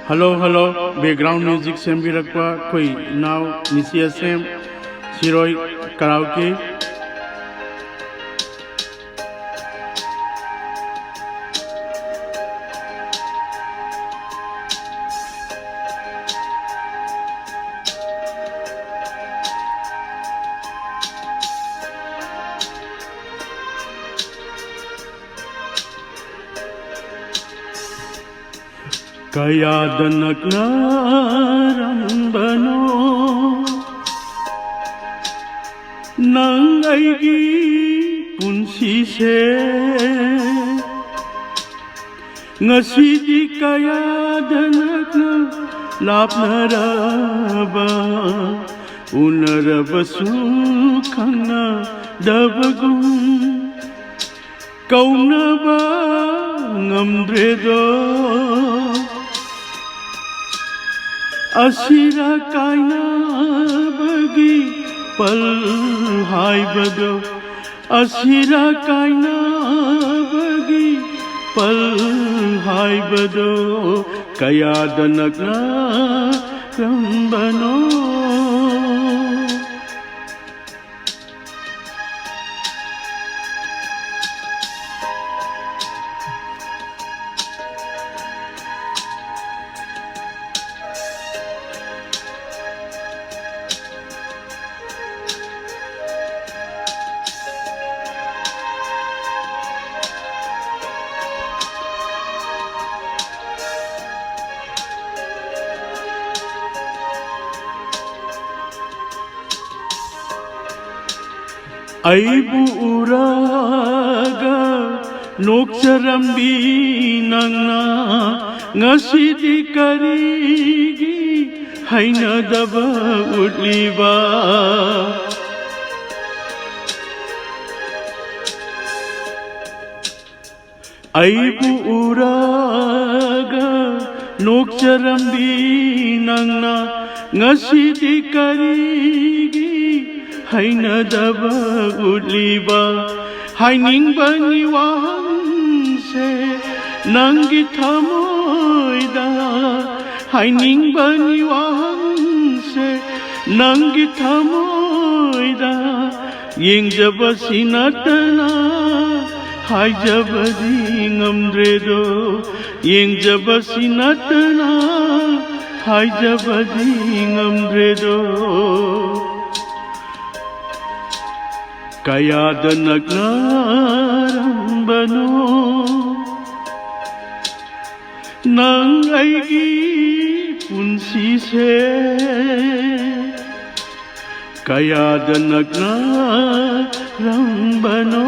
Hello, hello. Background music sembirakpa koi now Nisia Sem Siroi Karaoke. Kayadan nagrarambano nang aigi punsise ngasidi kayadan naglapnaraba unarabasu khangna dabagum kaunaba ngamdredo Asira kaina bagi pal haibado Asira kaina bagi pal haibado Kaya danakna rambano Aibu uraga noksarambi nangna ngasidi karigi haina daba utliba Aibu uraga noksarambi nangna ngasidi karigi Haina daba utliba Haining bani wangse Nangi thamoida Haining bani wangse Nangi thamoida Yeng jaba sinatana Hai jaba di ngamdredo Yeng jaba sinatana Hai jaba di ngamdredo Kaya danaglarambano nang aigi punsise Kaya danaglarambano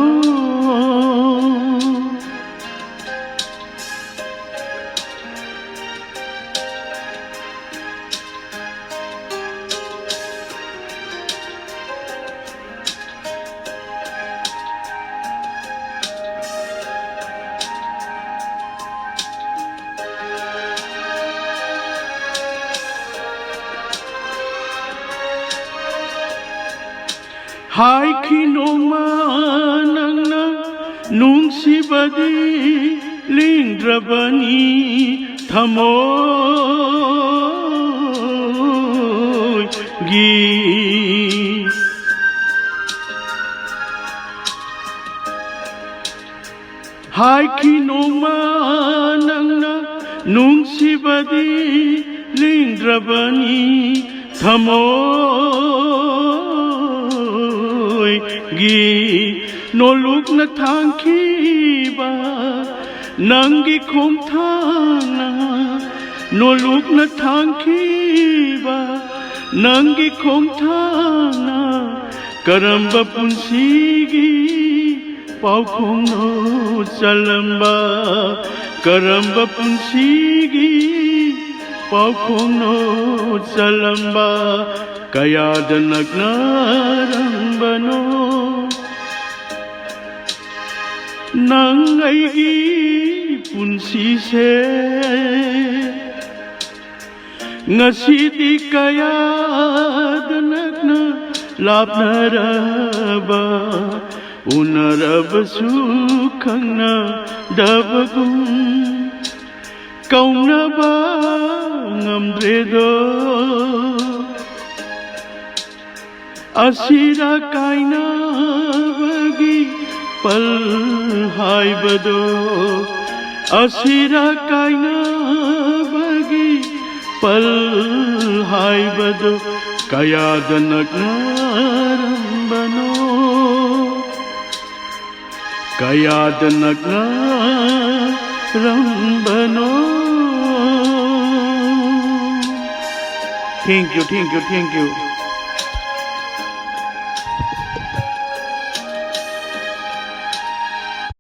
Hai kinoma nangna nungsibadi lindrabani thamoy gi Hai kinoma nangna nungsibadi lindrabani thamoy gi noluk na thangki ba nangi khom thangna noluk na thangki ba nangi khom thangna karamba punsigi pau khom no chalamba karamba punsigi pau khom no chalamba Kaya danaglarambano nang aigi punsise ngasidi kaya danagna lapnaraba unaraba sukhangna dabagum kaunaba ngamdredo asira kaina bagi pal haibado asira kaina bagi pal haibado kayadanaknarambano kayadanaknarambano. Thank you.